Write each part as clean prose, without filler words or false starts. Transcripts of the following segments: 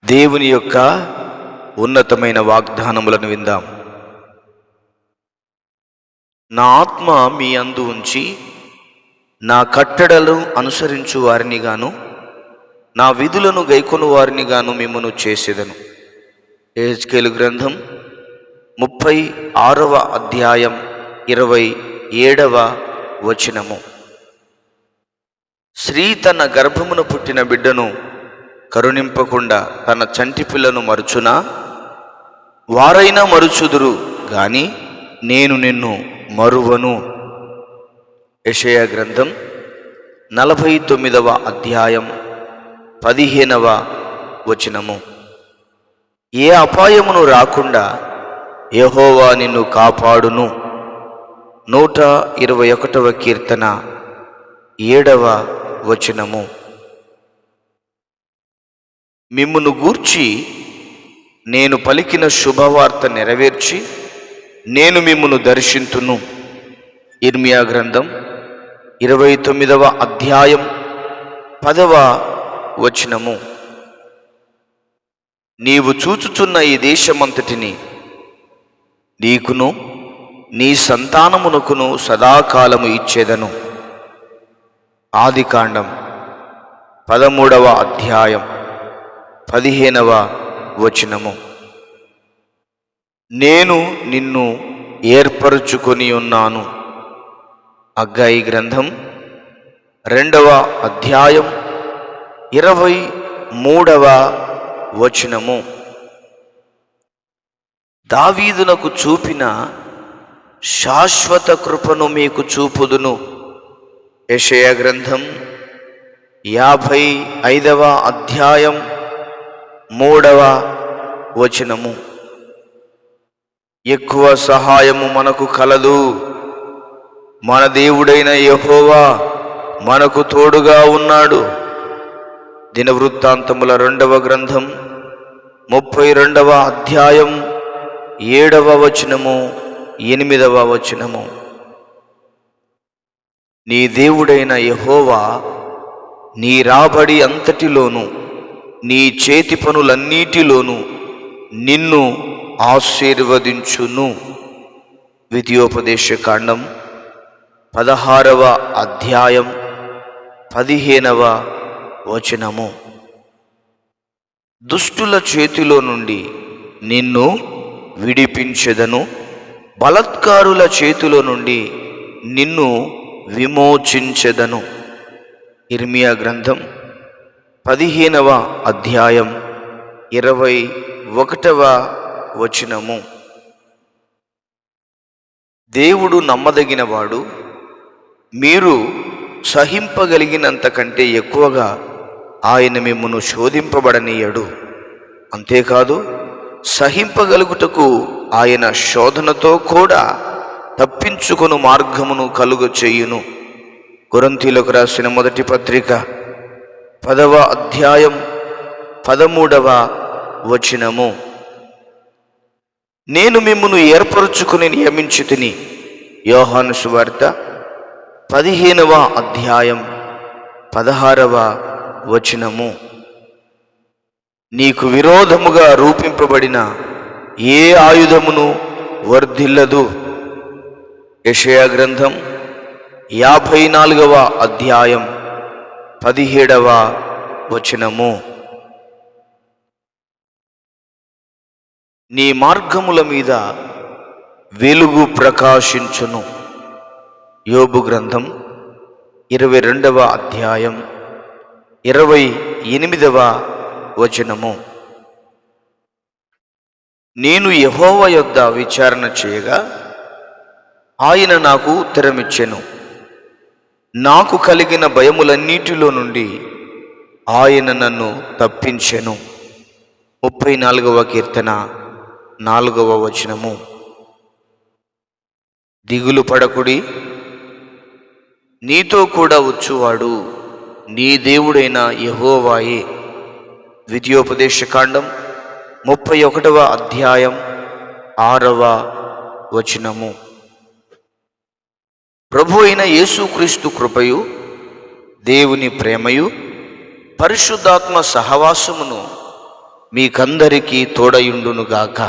దేవుని యొక్క ఉన్నతమైన వాగ్దానములను విందాం. నా ఆత్మ మీ అందు ఉంచి నా కట్టడలు అనుసరించు వారిని గాను నా విధులను గైకొను వారిని గాను మిమ్మును చేసేదను. యెహెజ్కేలు గ్రంథం 36వ అధ్యాయం 27వ వచనము. స్త్రీ తన గర్భమున పుట్టిన బిడ్డను కరుణింపకుండా తన చంటి పిల్లను మరుచునా? వారైనా మరుచుదురు గాని నేను నిన్ను మరువను. యెషయా గ్రంథం 49వ అధ్యాయం 15వ వచనము. ఏ అపాయమును రాకుండా యెహోవా నిన్ను కాపాడును. 121వ కీర్తన 7వ వచనము. మిమ్మును గూర్చి నేను పలికిన శుభవార్త నెరవేర్చి నేను మిమ్మును దర్శింతును. ఇర్మియా గ్రంథం 29వ అధ్యాయం 10వ వచనము. నీవు చూచుచున్న ఈ దేశమంతటిని నీకును నీ సంతానమునకును సదాకాలము ఇచ్చేదను. ఆదికాండం 13వ అధ్యాయం 15వ వచనము. నేను నిన్ను ఏర్పరచుకొని ఉన్నాను. హగ్గయి గ్రంథం 2వ అధ్యాయం 23వ వచనము. దావీదునకు చూపిన శాశ్వత కృపను మీకు చూపుదును. యెషయా గ్రంథం 55వ అధ్యాయం 3వ వచనము. ఎక్కువ సహాయము మనకు కలదు. మన దేవుడైన యెహోవా మనకు తోడుగా ఉన్నాడు. దినవృత్తాంతముల 2వ గ్రంథం 32వ అధ్యాయం 7వ వచనము 8వ వచనము. నీ దేవుడైన యెహోవా నీ రాబడి అంతటిలోను నీ చేతి పనులన్నిటిలోనూ నిన్ను ఆశీర్వదించును. ద్వితీయోపదేశకాండం 16వ అధ్యాయం 15వ వచనము. దుష్టుల చేతిలో నుండి నిన్ను విడిపించెదను, బలాత్కారుల చేతిలో నుండి నిన్ను విమోచించెదను. ఇర్మియా గ్రంథం 15వ అధ్యాయం 21వ వచనము. దేవుడు నమ్మదగినవాడు, మీరు సహింపగలిగినంత కంటే ఎక్కువగా ఆయన మిమ్మును శోధింపబడనీయడు. అంతేకాదు, సహింపగలుగుటకు ఆయన శోధనతో కూడా తప్పించుకొను మార్గమును కలుగ చేయును. కొరింథీయులకు రాసిన మొదటి పత్రిక 10వ అధ్యాయం 13వ వచనము. నేను మిమ్మును ఏర్పరచుకుని నియమించితిని. యోహాను సువార్త 15వ అధ్యాయం 16వ వచనము. నీకు విరోధముగా రూపింపబడిన ఏ ఆయుధమును వర్ధిల్లదు. యెషయా గ్రంథం 54వ అధ్యాయం 17వ వచనము. నీ మార్గముల మీద వెలుగు ప్రకాశించును. యోబు గ్రంథం 22వ అధ్యాయం 28వ వచనము. నేను యెహోవా యొద్ద విచారణ చేయగా ఆయన నాకు ఉత్తరమిచ్చెను. నాకు కలిగిన భయములన్నిటిలో నుండి ఆయన నన్ను తప్పించెను. 34వ కీర్తన 4వ వచనము. దిగులు పడకుడి, నీతో కూడా వచ్చువాడు నీ దేవుడైన యెహోవాయే. ద్వితీయోపదేశకాండం 31వ అధ్యాయం 6వ వచనము. ప్రభు అయిన యేసుక్రీస్తు కృపయు దేవుని ప్రేమయు పరిశుద్ధాత్మ సహవాసమును మీకందరికీ తోడయుండునుగాక.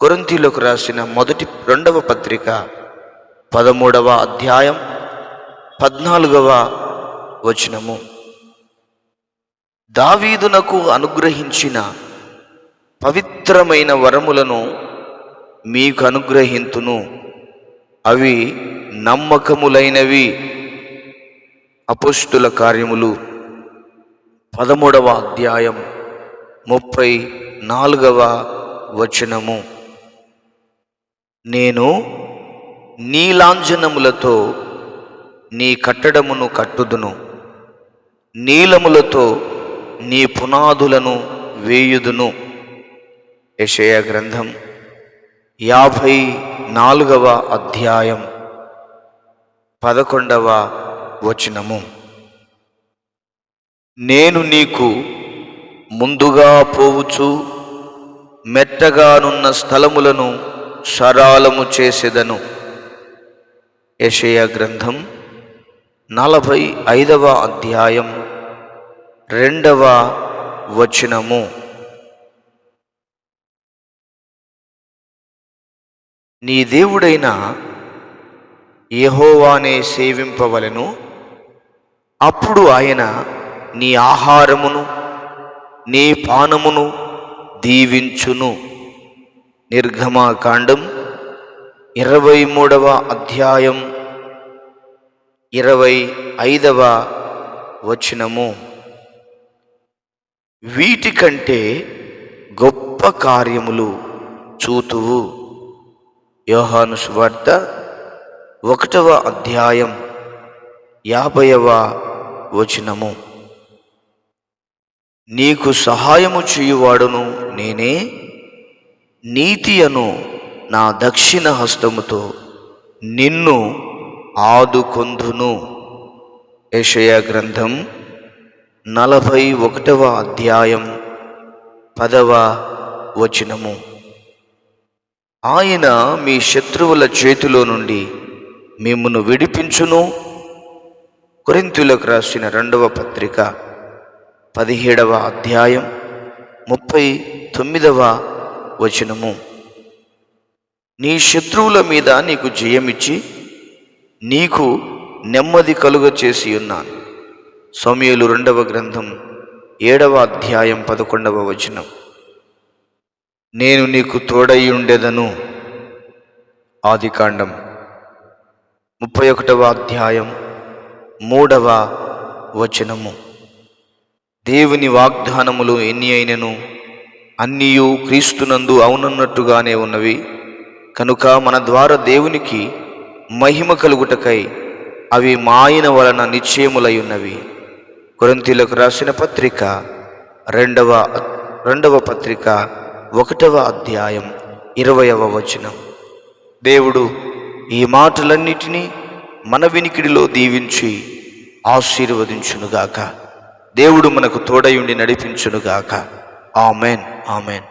కొరింథీయులకు రాసిన రెండవ పత్రిక 13వ అధ్యాయం 14వ వచనము. దావీదునకు అనుగ్రహించిన పవిత్రమైన వరములను మీకు అనుగ్రహింతును, అవి నమ్మకములైనవి. అపోస్తుల కార్యములు 13వ అధ్యాయం 34వ వచనము. నేను నీలాంజనములతో నీ కట్టడమును కట్టుదును, నీలములతో నీ పునాదులను వేయుదును. యెషయా గ్రంథం 54వ అధ్యాయం 11వ వచనము. నేను నీకు ముందుగా పోవుచు మెట్టగానున్న స్థలములను సరాలము చేసెదను. యెషయా గ్రంథం 45వ అధ్యాయం 2వ వచనము. నీ దేవుడైన యెహోవానే సేవింపవలెను, అప్పుడు ఆయన నీ ఆహారమును నీ పానమును దీవించును. నిర్గమాకాండం 23వ అధ్యాయం 25వ వచనము. వీటికంటే గొప్ప కార్యములు చూతువు. యోహాను సువార్త 1వ అధ్యాయం 50వ వచనము. నీకు సహాయము చేయువాడును నేనే, నీతి అను నా దక్షిణ హస్తముతో నిన్ను ఆదుకొందును. యెషయా గ్రంథం 41వ అధ్యాయం 10వ వచనము. ఆయన మీ శత్రువుల చేతిలో నుండి మిమ్మును విడిపించును. కొరింథీయులకు రాసిన 2వ పత్రిక 17వ అధ్యాయం 39వ వచనము. నీ శత్రువుల మీద నీకు జయమిచ్చి నీకు నెమ్మది కలుగ చేసి ఉన్నాను. సమూయేలు 2వ గ్రంథం 7వ అధ్యాయం 11వ వచనం. నేను నీకు తోడై ఉండెదను. ఆదికాండం 31వ అధ్యాయం 3వ వచనము. దేవుని వాగ్దానములు ఎన్ని అయినను అన్నీయు క్రీస్తునందు అవునన్నట్టుగానే ఉన్నవి కనుక మన ద్వారా దేవునికి మహిమ కలుగుటకై అవి మాయన వలన నిశ్చయములై ఉన్నవి. కొరింథీయులకు రాసిన పత్రిక 2వ పత్రిక 1వ అధ్యాయం 20వ వచనం. దేవుడు ఈ మాటలన్నిటినీ మన వినికిడిలో దీవించి ఆశీర్వదించునుగాక. దేవుడు మనకు తోడయుండి నడిపించునుగాక. Amen, amen.